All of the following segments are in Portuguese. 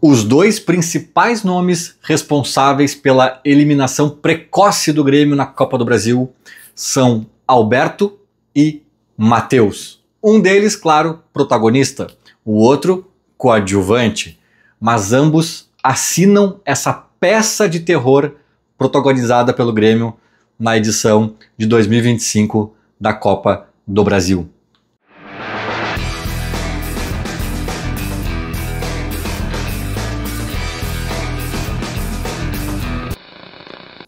Os dois principais nomes responsáveis pela eliminação precoce do Grêmio na Copa do Brasil são Alberto e Matheus. Um deles, claro, protagonista, o outro, coadjuvante, mas ambos assinam essa peça de terror protagonizada pelo Grêmio na edição de 2025 da Copa do Brasil.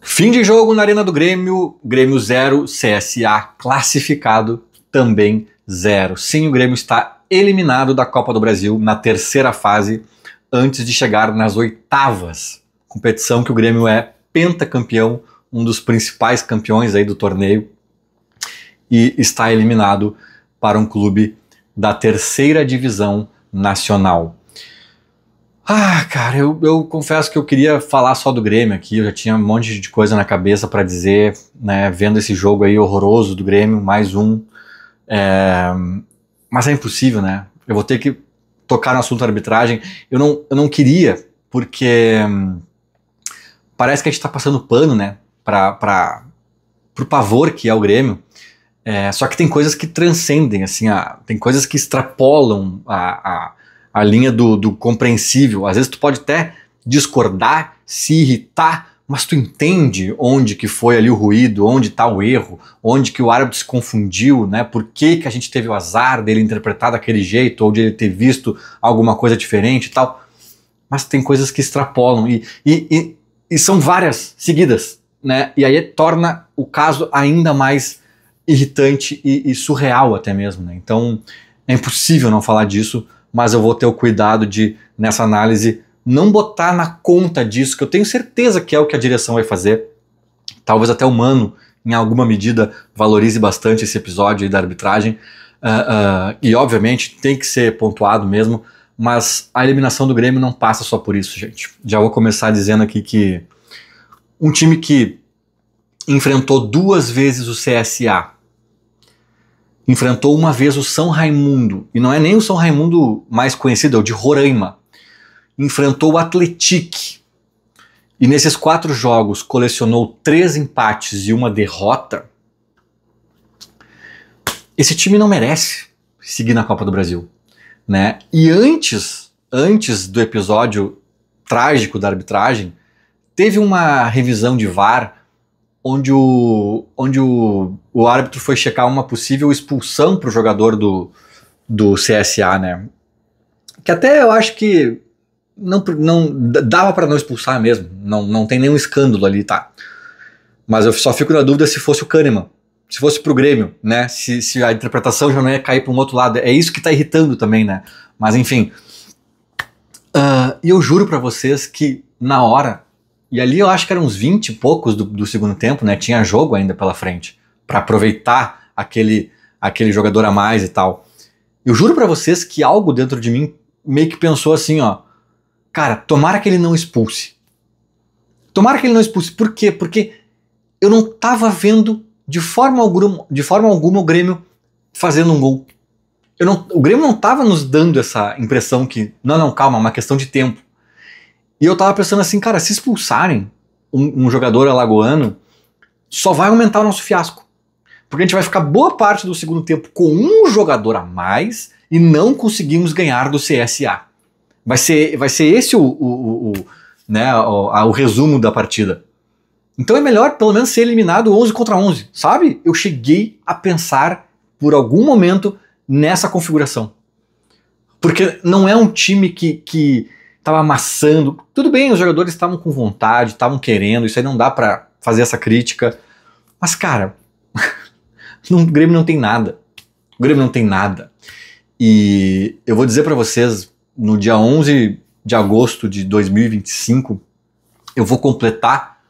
Fim de jogo na Arena do Grêmio, Grêmio 0, CSA classificado também 0. Sim, o Grêmio está eliminado da Copa do Brasil na terceira fase, antes de chegar nas oitavas. Competição que o Grêmio é pentacampeão, um dos principais campeões aí do torneio, e está eliminado para um clube da terceira divisão nacional. Cara, eu confesso que eu queria falar só do Grêmio aqui, eu já tinha um monte de coisa na cabeça para dizer, né, vendo esse jogo aí horroroso do Grêmio, mais um, mas é impossível, né, eu vou ter que tocar no assunto da arbitragem. Eu não queria, porque parece que a gente tá passando pano, né, pro pavor que é o Grêmio, só que tem coisas que transcendem, assim, tem coisas que extrapolam a linha do compreensível. Às vezes tu pode até discordar, se irritar, mas tu entende onde que foi ali o ruído, onde está o erro, onde que o árbitro se confundiu, né? Por que a gente teve o azar dele interpretar daquele jeito, ou de ele ter visto alguma coisa diferente e tal. Mas tem coisas que extrapolam, e são várias seguidas, né? E aí torna o caso ainda mais irritante e surreal até mesmo, né? Então é impossível não falar disso, mas eu vou ter o cuidado de, nessa análise, não botar na conta disso, que eu tenho certeza que é o que a direção vai fazer. Talvez até o Mano, em alguma medida, valorize bastante esse episódio aí da arbitragem, e obviamente tem que ser pontuado mesmo, mas a eliminação do Grêmio não passa só por isso, gente. Já vou começar dizendo aqui que um time que enfrentou 2 vezes o CSA, enfrentou uma vez o São Raimundo, e não é nem o São Raimundo mais conhecido, é o de Roraima. Enfrentou o Atlético, e nesses 4 jogos colecionou 3 empates e 1 derrota. Esse time não merece seguir na Copa do Brasil, né? E antes do episódio trágico da arbitragem, teve uma revisão de VAR onde o árbitro foi checar uma possível expulsão para o jogador do CSA, né? Que até eu acho que não dava para não expulsar mesmo, não tem nenhum escândalo ali, tá? Mas eu só fico na dúvida se fosse o Kahneman, se fosse pro Grêmio, né? Se a interpretação já não ia cair para um outro lado. É isso que tá irritando também, né? Mas enfim. E eu juro para vocês que na hora, e ali eu acho que eram uns 20 e poucos do segundo tempo, né? Tinha jogo ainda pela frente, para aproveitar aquele jogador a mais e tal. Eu juro para vocês que algo dentro de mim meio que pensou assim, ó, cara, tomara que ele não expulse. Tomara que ele não expulse. Por quê? Porque eu não tava vendo de forma alguma o Grêmio fazendo um gol. O Grêmio não tava nos dando essa impressão que, não, calma, é uma questão de tempo. E eu tava pensando assim, cara, se expulsarem um jogador alagoano, só vai aumentar o nosso fiasco. Porque a gente vai ficar boa parte do segundo tempo com um jogador a mais e não conseguimos ganhar do CSA. Vai ser esse o resumo da partida. Então é melhor pelo menos ser eliminado 11 contra 11, sabe? Eu cheguei a pensar por algum momento nessa configuração. Porque não é um time que tava amassando. Tudo bem, os jogadores estavam com vontade, estavam querendo, isso aí não dá pra fazer essa crítica. Mas, cara, o Grêmio não tem nada. O Grêmio não tem nada. E eu vou dizer pra vocês, no dia 11 de agosto de 2025, eu vou completar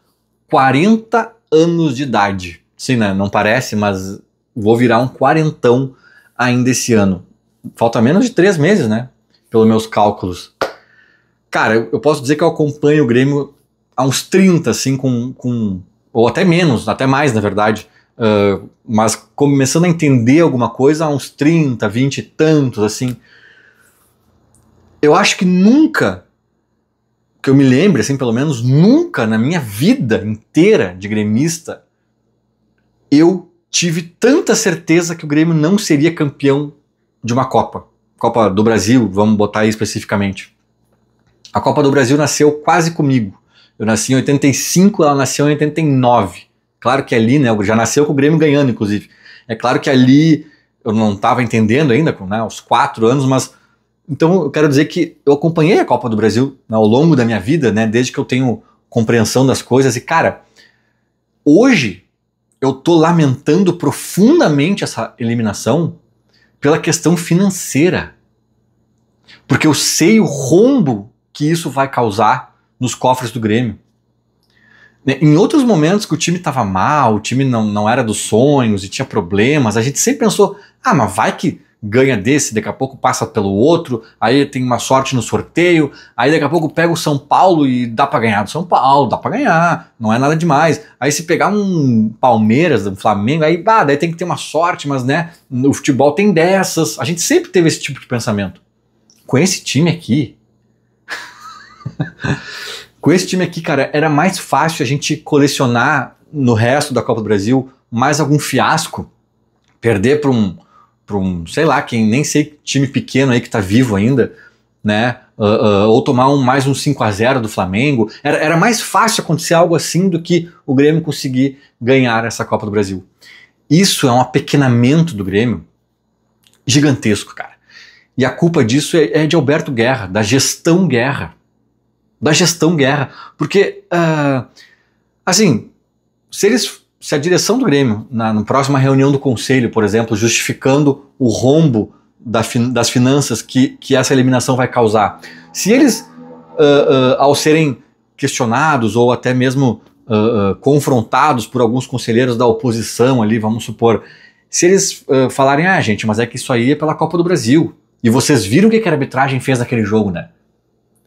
40 anos de idade. Sim, né? Não parece, mas vou virar um quarentão ainda esse ano. Falta menos de 3 meses, né? Pelos meus cálculos. Cara, eu posso dizer que eu acompanho o Grêmio há uns 30, assim, ou até menos, até mais, na verdade. Mas começando a entender alguma coisa há uns 30, 20 e tantos, assim. Eu acho que nunca que eu me lembre, assim, pelo menos, nunca na minha vida inteira de gremista, eu tive tanta certeza que o Grêmio não seria campeão de uma Copa. Copa do Brasil, vamos botar aí especificamente. A Copa do Brasil nasceu quase comigo. Eu nasci em 85, ela nasceu em 89. Claro que ali, né, já nasceu com o Grêmio ganhando, inclusive. É claro que ali eu não estava entendendo ainda, né, aos 4 anos, mas... Então eu quero dizer que eu acompanhei a Copa do Brasil, né, ao longo da minha vida, né, desde que eu tenho compreensão das coisas. E, cara, hoje eu tô lamentando profundamente essa eliminação pela questão financeira. Porque eu sei o rombo que isso vai causar nos cofres do Grêmio. Em outros momentos que o time estava mal, o time não era dos sonhos e tinha problemas, a gente sempre pensou, mas vai que ganha desse, daqui a pouco passa pelo outro, aí tem uma sorte no sorteio, aí daqui a pouco pega o São Paulo e dá pra ganhar do São Paulo, dá pra ganhar, não é nada demais. Aí se pegar um Palmeiras, um Flamengo, aí daí tem que ter uma sorte, mas né, o futebol tem dessas. A gente sempre teve esse tipo de pensamento. Com esse time aqui, cara, era mais fácil a gente colecionar no resto da Copa do Brasil mais algum fiasco, perder para um, sei lá, quem nem sei, time pequeno aí que tá vivo ainda, né? Ou tomar mais um 5-0 do Flamengo. Era mais fácil acontecer algo assim do que o Grêmio conseguir ganhar essa Copa do Brasil. Isso é um apequenamento do Grêmio gigantesco, cara. E a culpa disso é de Alberto Guerra, da gestão Guerra. Da gestão Guerra. Porque, assim, se a direção do Grêmio, na próxima reunião do Conselho, por exemplo, justificando o rombo das finanças que essa eliminação vai causar, se eles, ao serem questionados ou até mesmo confrontados por alguns conselheiros da oposição ali, vamos supor, se eles falarem, gente, mas é que isso aí é pela Copa do Brasil, e vocês viram o que a arbitragem fez naquele jogo, né?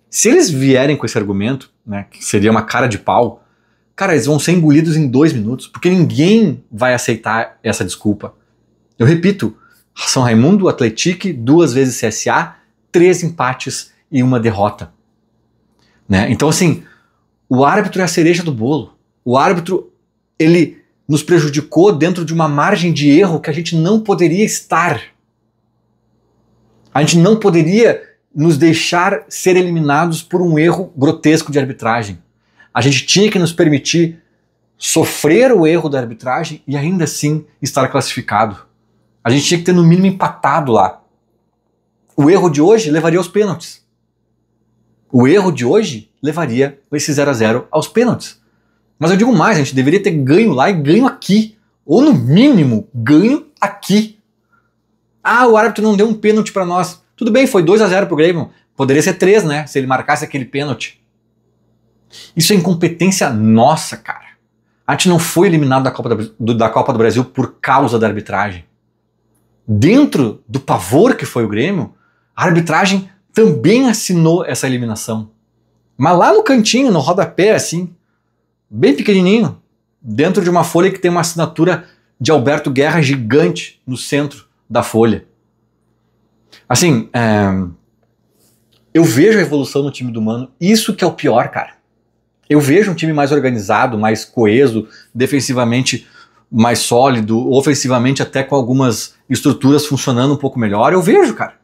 Se eles vierem com esse argumento, né, que seria uma cara de pau, cara, eles vão ser engolidos em 2 minutos, porque ninguém vai aceitar essa desculpa. Eu repito, São Raimundo, Atlético, 2 vezes CSA, 3 empates e 1 derrota. Né? Então, assim, o árbitro é a cereja do bolo. O árbitro, ele nos prejudicou dentro de uma margem de erro que a gente não poderia estar. A gente não poderia nos deixar ser eliminados por um erro grotesco de arbitragem. A gente tinha que nos permitir sofrer o erro da arbitragem e ainda assim estar classificado. A gente tinha que ter no mínimo empatado lá. O erro de hoje levaria aos pênaltis. O erro de hoje levaria esse 0-0 aos pênaltis. Mas eu digo mais, a gente deveria ter ganho lá e ganho aqui. Ou no mínimo, ganho aqui. O árbitro não deu um pênalti para nós. Tudo bem, foi 2-0 pro Grêmio. Poderia ser 3, né? Se ele marcasse aquele pênalti. Isso é incompetência nossa, cara. A gente não foi eliminado da Copa do Brasil por causa da arbitragem. Dentro do pavor que foi o Grêmio, a arbitragem também assinou essa eliminação. Mas lá no cantinho, no rodapé, assim, bem pequenininho, dentro de uma folha que tem uma assinatura de Alberto Guerra gigante no centro da folha. Assim, eu vejo a evolução no time do Mano, isso que é o pior, cara. Eu vejo um time mais organizado, mais coeso, defensivamente mais sólido, ofensivamente até com algumas estruturas funcionando um pouco melhor. Eu vejo, cara.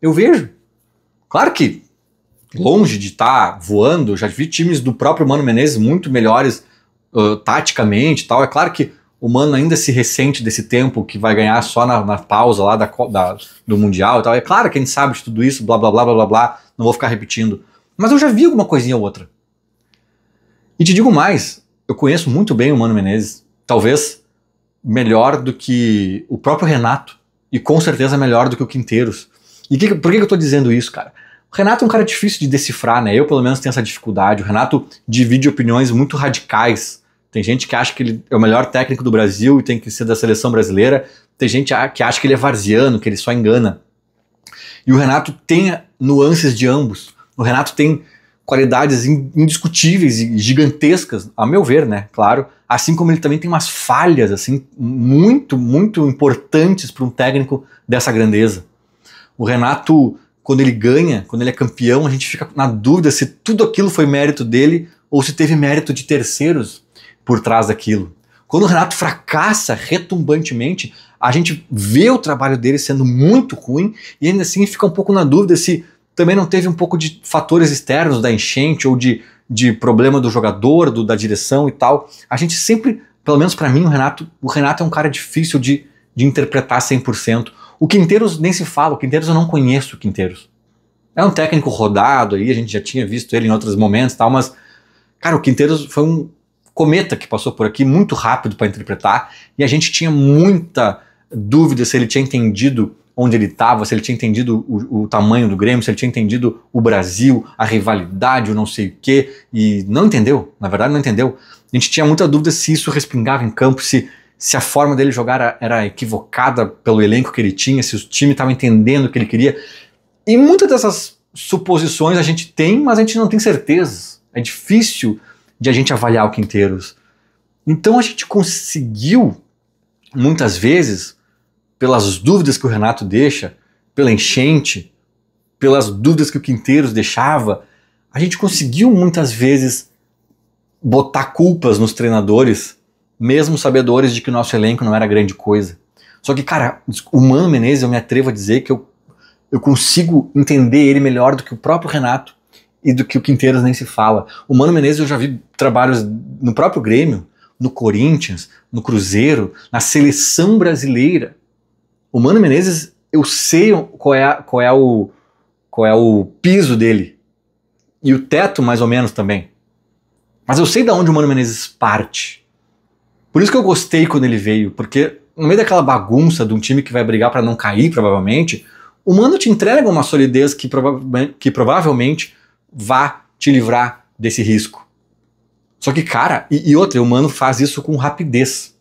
Eu vejo. Claro que, longe de estar voando, já vi times do próprio Mano Menezes muito melhores taticamente e tal. É claro que o Mano ainda se ressente desse tempo que vai ganhar só na pausa lá do Mundial e tal. É claro que a gente sabe de tudo isso, blá, blá, blá, blá, blá, blá. Não vou ficar repetindo. Mas eu já vi alguma coisinha ou outra. E te digo mais, eu conheço muito bem o Mano Menezes. Talvez melhor do que o próprio Renato. E com certeza melhor do que o Quinteiros. E por que eu tô dizendo isso, cara? O Renato é um cara difícil de decifrar, né? Eu, pelo menos, tenho essa dificuldade. O Renato divide opiniões muito radicais. Tem gente que acha que ele é o melhor técnico do Brasil e tem que ser da seleção brasileira. Tem gente que acha que ele é varziano, que ele só engana. E o Renato tem nuances de ambos. O Renato tem qualidades indiscutíveis e gigantescas, a meu ver, né? Claro. Assim como ele também tem umas falhas, assim, muito, muito importantes para um técnico dessa grandeza. O Renato quando ele ganha, quando ele é campeão, a gente fica na dúvida se tudo aquilo foi mérito dele ou se teve mérito de terceiros por trás daquilo. Quando o Renato fracassa retumbantemente, a gente vê o trabalho dele sendo muito ruim e ainda assim fica um pouco na dúvida se também não teve um pouco de fatores externos da enchente ou de problema do jogador, da direção e tal. A gente sempre, pelo menos pra mim, o Renato é um cara difícil de interpretar 100%. O Quinteiros nem se fala, o Quinteiros eu não conheço o Quinteiros. É um técnico rodado aí, a gente já tinha visto ele em outros momentos e tal, mas, cara, o Quinteiros foi um cometa que passou por aqui muito rápido para interpretar e a gente tinha muita dúvida se ele tinha entendido onde ele estava, se ele tinha entendido o tamanho do Grêmio, se ele tinha entendido o Brasil, a rivalidade, o não sei o quê, e não entendeu, na verdade não entendeu. A gente tinha muita dúvida se isso respingava em campo, se a forma dele jogar era equivocada pelo elenco que ele tinha, se o time estava entendendo o que ele queria. E muitas dessas suposições a gente tem, mas a gente não tem certeza. É difícil de a gente avaliar o Quinteiros. Então a gente conseguiu, muitas vezes, pelas dúvidas que o Renato deixa, pela enchente, pelas dúvidas que o Quinteiros deixava, a gente conseguiu muitas vezes botar culpas nos treinadores, mesmo sabedores de que o nosso elenco não era grande coisa. Só que, cara, o Mano Menezes, eu me atrevo a dizer que eu consigo entender ele melhor do que o próprio Renato e do que o Quinteiros nem se fala. O Mano Menezes eu já vi trabalhos no próprio Grêmio, no Corinthians, no Cruzeiro, na seleção brasileira. O Mano Menezes, eu sei qual é o piso dele. E o teto, mais ou menos, também. Mas eu sei de onde o Mano Menezes parte. Por isso que eu gostei quando ele veio, porque no meio daquela bagunça de um time que vai brigar para não cair, provavelmente, o Mano te entrega uma solidez que provavelmente vá te livrar desse risco. Só que, cara, e outra, o Mano faz isso com rapidez.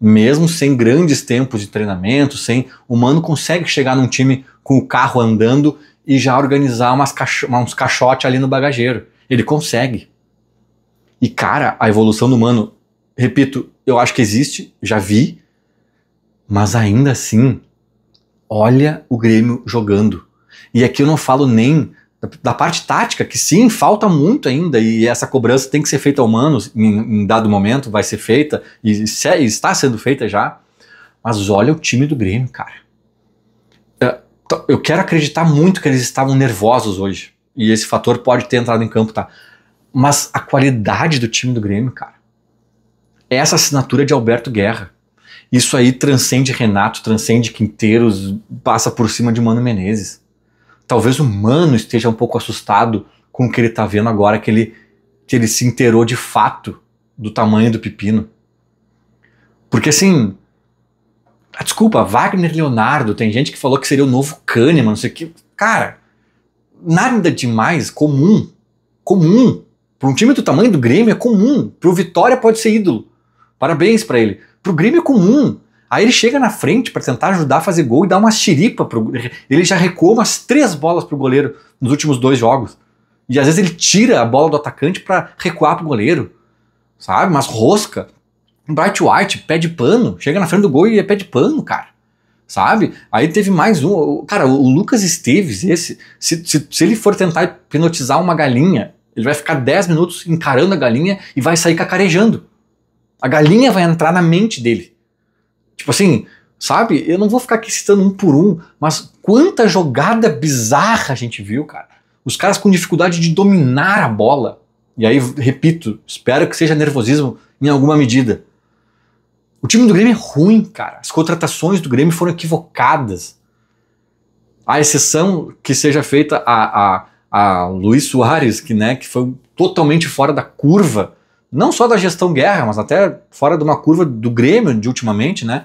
Mesmo sem grandes tempos de treinamento, o Mano consegue chegar num time com o carro andando e já organizar uns caixotes ali no bagageiro. Ele consegue. E, cara, a evolução do Mano, repito, eu acho que existe, já vi, mas ainda assim, olha o Grêmio jogando. E aqui eu não falo nem da parte tática, que sim, falta muito ainda, e essa cobrança tem que ser feita ao Mano, em dado momento vai ser feita, e está sendo feita já, mas olha o time do Grêmio, cara. Eu quero acreditar muito que eles estavam nervosos hoje, e esse fator pode ter entrado em campo, tá? Mas a qualidade do time do Grêmio, cara, essa assinatura de Alberto Guerra, isso aí transcende Renato, transcende Quinteiros, passa por cima de Mano Menezes. Talvez o Mano esteja um pouco assustado com o que ele tá vendo agora, que ele se inteirou de fato do tamanho do pepino. Porque assim, desculpa, Wagner Leonardo, tem gente que falou que seria o novo Kahneman, não sei o que. Cara, nada demais, comum. Para um time do tamanho do Grêmio é comum. Pro Vitória pode ser ídolo. Parabéns pra ele. Pro Grêmio é comum. Aí ele chega na frente para tentar ajudar a fazer gol e dar uma xiripa. Ele já recuou umas 3 bolas pro goleiro nos últimos 2 jogos. E às vezes ele tira a bola do atacante para recuar pro goleiro. Sabe? Mas rosca. Bright White, pé de pano. Chega na frente do gol e é pé de pano, cara. Sabe? Aí teve mais um. Cara, o Lucas Esteves, se ele for tentar hipnotizar uma galinha, ele vai ficar 10 minutos encarando a galinha e vai sair cacarejando. A galinha vai entrar na mente dele. Tipo assim, sabe? Eu não vou ficar aqui citando um por um, mas quanta jogada bizarra a gente viu, cara. Os caras com dificuldade de dominar a bola. E aí, repito, espero que seja nervosismo em alguma medida. O time do Grêmio é ruim, cara. As contratações do Grêmio foram equivocadas. A exceção que seja feita a Luiz Soares, que foi totalmente fora da curva, não só da gestão Guerra, mas até fora de uma curva do Grêmio de ultimamente, né?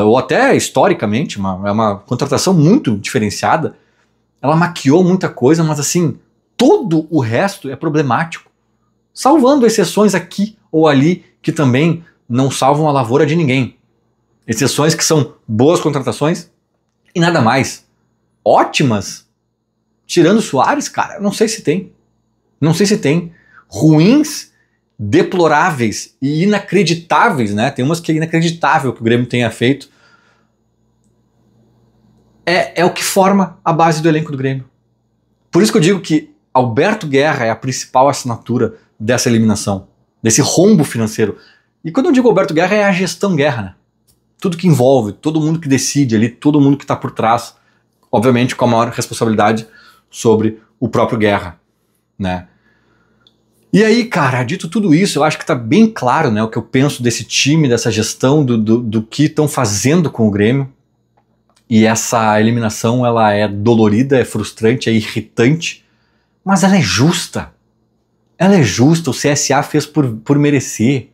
Ou até historicamente, é uma contratação muito diferenciada. Ela maquiou muita coisa, mas assim, todo o resto é problemático. Salvando exceções aqui ou ali, que também não salvam a lavoura de ninguém. Exceções que são boas contratações e nada mais. Ótimas, tirando o Soares, cara, não sei se tem. Não sei se tem. Ruins, deploráveis e inacreditáveis, né? Tem umas que é inacreditável que o Grêmio tenha feito. é o que forma a base do elenco do Grêmio. Por isso que eu digo que Alberto Guerra é a principal assinatura dessa eliminação, desse rombo financeiro. E quando eu digo Alberto Guerra, é a gestão Guerra, né? Tudo que envolve, todo mundo que decide ali, todo mundo que está por trás, obviamente com a maior responsabilidade sobre o próprio Guerra, né? E aí, cara, dito tudo isso, eu acho que tá bem claro, né, o que eu penso desse time, dessa gestão, do que estão fazendo com o Grêmio. E essa eliminação, ela é dolorida, é frustrante, é irritante, mas ela é justa. Ela é justa, o CSA fez por merecer.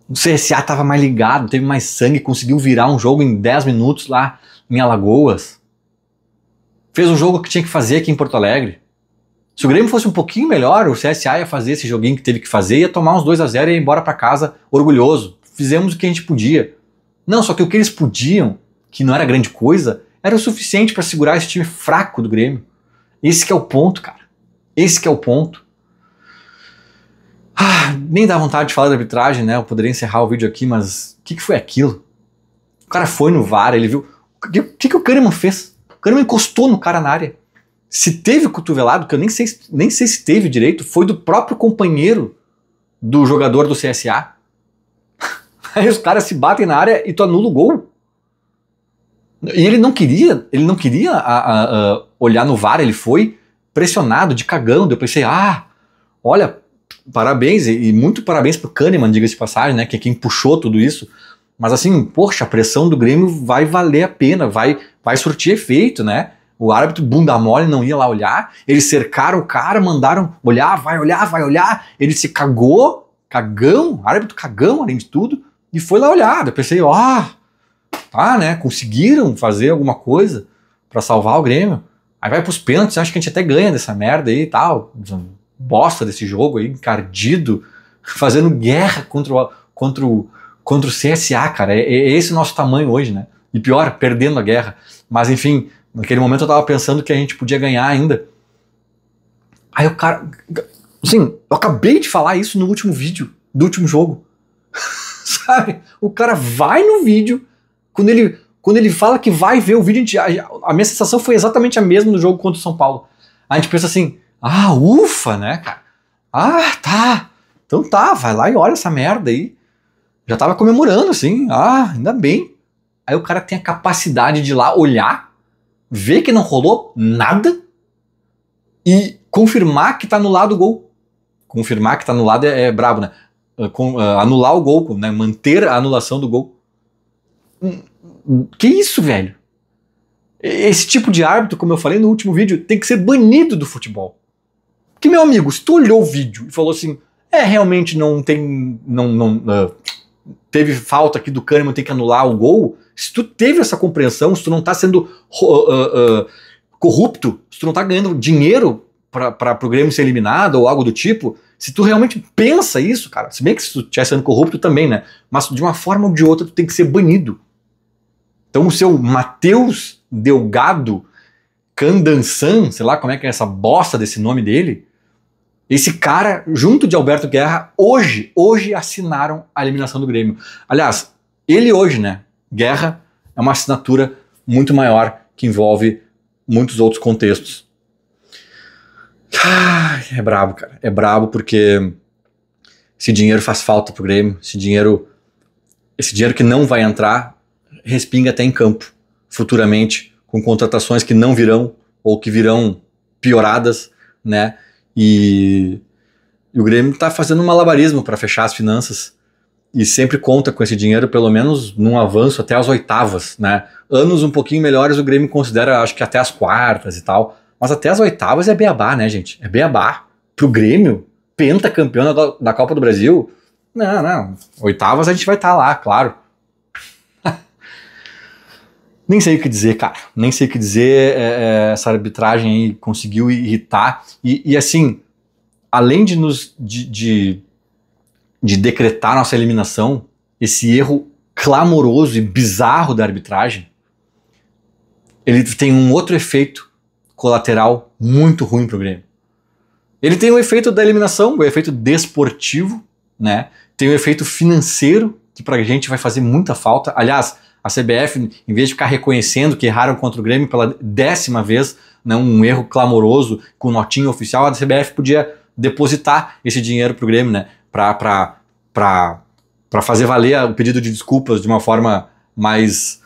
O CSA estava mais ligado, teve mais sangue, conseguiu virar um jogo em 10 minutos lá em Alagoas. Fez o jogo que tinha que fazer aqui em Porto Alegre. Se o Grêmio fosse um pouquinho melhor, o CSA ia fazer esse joguinho que teve que fazer, ia tomar uns 2-0 e ia embora para casa orgulhoso. Fizemos o que a gente podia. Não, só que o que eles podiam, que não era grande coisa, era o suficiente para segurar esse time fraco do Grêmio. Esse que é o ponto, cara. Esse que é o ponto. Nem dá vontade de falar da arbitragem, né? Eu poderia encerrar o vídeo aqui, mas o que foi aquilo? O cara foi no VAR, ele viu... O que o Kahneman fez? O Kahneman encostou no cara na área. Se teve cotovelado, que eu nem sei se teve direito, foi do próprio companheiro do jogador do CSA. Aí os caras se batem na área e tu anula o gol. E ele não queria olhar no VAR, ele foi pressionado, de cagão. Eu pensei, olha, parabéns, e muito parabéns pro Kahneman, diga-se de passagem, né, que é quem puxou tudo isso. Mas assim, poxa, a pressão do Grêmio vai valer a pena, vai surtir efeito, né? O árbitro bunda mole não ia lá olhar, eles cercaram o cara, mandaram olhar, vai olhar, ele se cagou, cagão, árbitro cagão, além de tudo, e foi lá olhar. Eu pensei, tá, né, conseguiram fazer alguma coisa pra salvar o Grêmio. Aí vai pros pênaltis, acho que a gente até ganha dessa merda aí e tal, bosta desse jogo aí, encardido, fazendo guerra contra o CSA, cara. É esse o nosso tamanho hoje, né? E pior, perdendo a guerra. Mas enfim, naquele momento eu tava pensando que a gente podia ganhar ainda. Aí o cara... Assim, eu acabei de falar isso no último vídeo do último jogo. Sabe? O cara vai no vídeo, quando ele fala que vai ver o vídeo, a minha sensação foi exatamente a mesma no jogo contra o São Paulo. A gente pensa assim, ufa, né, cara? Tá. Então tá, vai lá e olha essa merda aí. Já tava comemorando, assim, ainda bem. Aí o cara tem a capacidade de ir lá olhar, ver que não rolou nada e confirmar que tá anulado o gol. Confirmar que tá anulado é brabo, né? Anular o gol, né? Manter a anulação do gol. Que isso, velho? Esse tipo de árbitro, como eu falei no último vídeo, tem que ser banido do futebol. Porque, meu amigo, se tu olhou o vídeo e falou assim, realmente não tem... teve falta aqui do Kahneman, tem que anular o gol. Se tu teve essa compreensão, se tu não tá sendo corrupto, se tu não tá ganhando dinheiro para o Grêmio ser eliminado ou algo do tipo, se tu realmente pensa isso, cara, se bem que se tu estiver sendo corrupto também, né? Mas de uma forma ou de outra tu tem que ser banido. Então o seu Matheus Delgado Candansan, sei lá como é que é essa bosta desse nome dele, esse cara, junto de Alberto Guerra, hoje assinaram a eliminação do Grêmio. Aliás, ele hoje, né? Guerra é uma assinatura muito maior que envolve muitos outros contextos. É brabo, cara. É brabo porque esse dinheiro faz falta pro Grêmio. Esse dinheiro que não vai entrar respinga até em campo futuramente, com contratações que não virão ou que virão pioradas, né? E o Grêmio tá fazendo um malabarismo para fechar as finanças e sempre conta com esse dinheiro, pelo menos num avanço até as oitavas, né? Anos um pouquinho melhores o Grêmio considera, acho que até as quartas e tal, mas até as oitavas é beabá, né, gente? É beabá. Pro Grêmio, pentacampeão da Copa do Brasil, não, oitavas a gente vai estar lá, claro. Nem sei o que dizer, cara. Nem sei o que dizer. Essa arbitragem aí conseguiu irritar. E assim, além de decretar nossa eliminação, esse erro clamoroso e bizarro da arbitragem, ele tem um outro efeito colateral muito ruim pro Grêmio. Ele tem o efeito da eliminação, o efeito desportivo, né? Tem o efeito financeiro, que pra gente vai fazer muita falta. Aliás, A CBF, em vez de ficar reconhecendo que erraram contra o Grêmio pela 10ª vez, né, um erro clamoroso com notinha oficial, a CBF podia depositar esse dinheiro para o Grêmio, né, para fazer valer o pedido de desculpas de uma forma mais,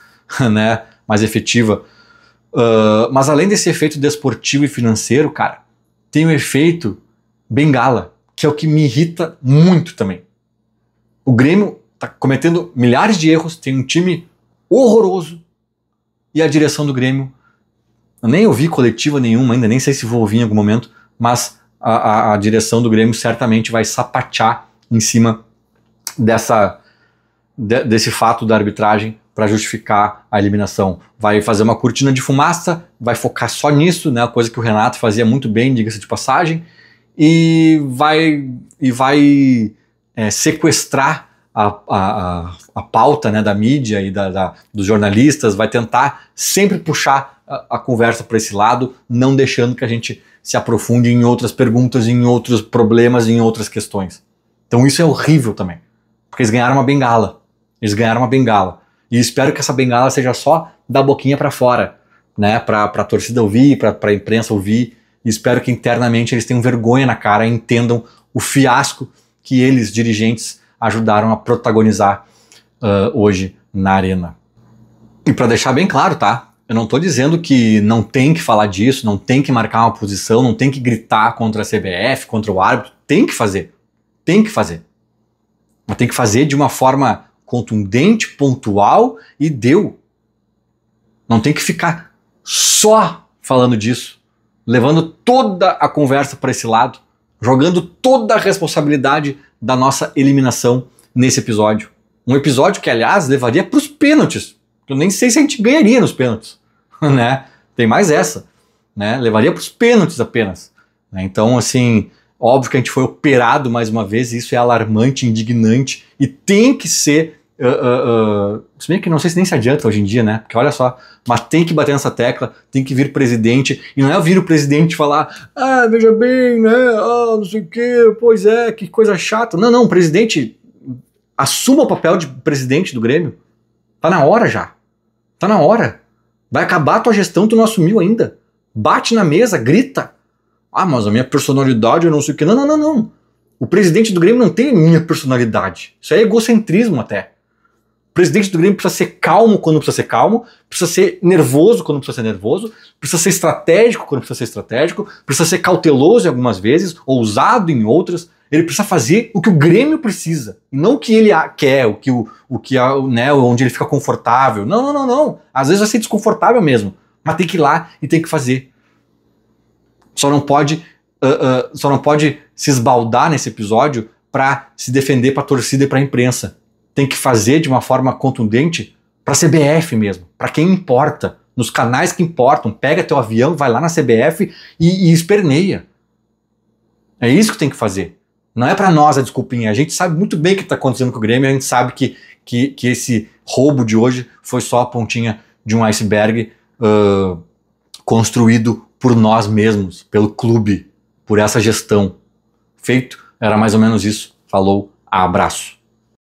né, mais efetiva. Mas além desse efeito desportivo e financeiro, cara, tem o efeito bengala, que é o que me irrita muito também. O Grêmio tá cometendo milhares de erros, tem um time horroroso e a direção do Grêmio, eu nem ouvi coletiva nenhuma ainda, nem sei se vou ouvir em algum momento, mas a direção do Grêmio certamente vai sapatear em cima desse fato da arbitragem para justificar a eliminação. Vai fazer uma cortina de fumaça, vai focar só nisso, né, coisa que o Renato fazia muito bem, diga-se de passagem, e vai sequestrar a pauta, né, da mídia e dos jornalistas, vai tentar sempre puxar a conversa para esse lado, não deixando que a gente se aprofunde em outras perguntas, em outros problemas, em outras questões. Então isso é horrível também, porque eles ganharam uma bengala. E espero que essa bengala seja só da boquinha para fora, né, para a torcida ouvir, para a imprensa ouvir, e espero que internamente eles tenham vergonha na cara e entendam o fiasco que eles, dirigentes, ajudaram a protagonizar hoje na Arena. E para deixar bem claro, tá? Eu não estou dizendo que não tem que falar disso, não tem que marcar uma posição, não tem que gritar contra a CBF, contra o árbitro. Tem que fazer. Mas tem que fazer de uma forma contundente, pontual e deu. Não tem que ficar só falando disso, levando toda a conversa para esse lado, jogando toda a responsabilidade da nossa eliminação nesse episódio. Um episódio que, aliás, levaria para os pênaltis. Eu nem sei se a gente ganharia nos pênaltis, né? Tem mais essa, né? Levaria para os pênaltis apenas. Né? Então, assim, óbvio que a gente foi operado mais uma vez, e isso é alarmante, indignante, e tem que ser... se bem que não sei se nem se adianta hoje em dia, né? Porque olha só, mas tem que bater nessa tecla, tem que vir presidente, e não é vir o presidente falar, veja bem, né? Não sei o quê, pois é, que coisa chata. Não, o presidente assuma o papel de presidente do Grêmio. Tá na hora já. Tá na hora. Vai acabar a tua gestão, tu não assumiu ainda. Bate na mesa, grita. Mas a minha personalidade eu não sei o quê. Não. O presidente do Grêmio não tem a minha personalidade. Isso é egocentrismo até. O presidente do Grêmio precisa ser calmo quando precisa ser calmo, precisa ser nervoso quando precisa ser nervoso, precisa ser estratégico quando precisa ser estratégico, precisa ser cauteloso em algumas vezes, ousado em outras. Ele precisa fazer o que o Grêmio precisa, e não o que ele quer, né, onde ele fica confortável. Não. Às vezes vai ser desconfortável mesmo, mas tem que ir lá e tem que fazer. Só não pode se esbaldar nesse episódio para se defender para a torcida e para a imprensa. Tem que fazer de uma forma contundente para a CBF mesmo, para quem importa, nos canais que importam. Pega teu avião, vai lá na CBF e esperneia. É isso que tem que fazer. Não é para nós a desculpinha. A gente sabe muito bem o que está acontecendo com o Grêmio, a gente sabe que esse roubo de hoje foi só a pontinha de um iceberg construído por nós mesmos, pelo clube, por essa gestão. Feito, era mais ou menos isso. Falou, abraço.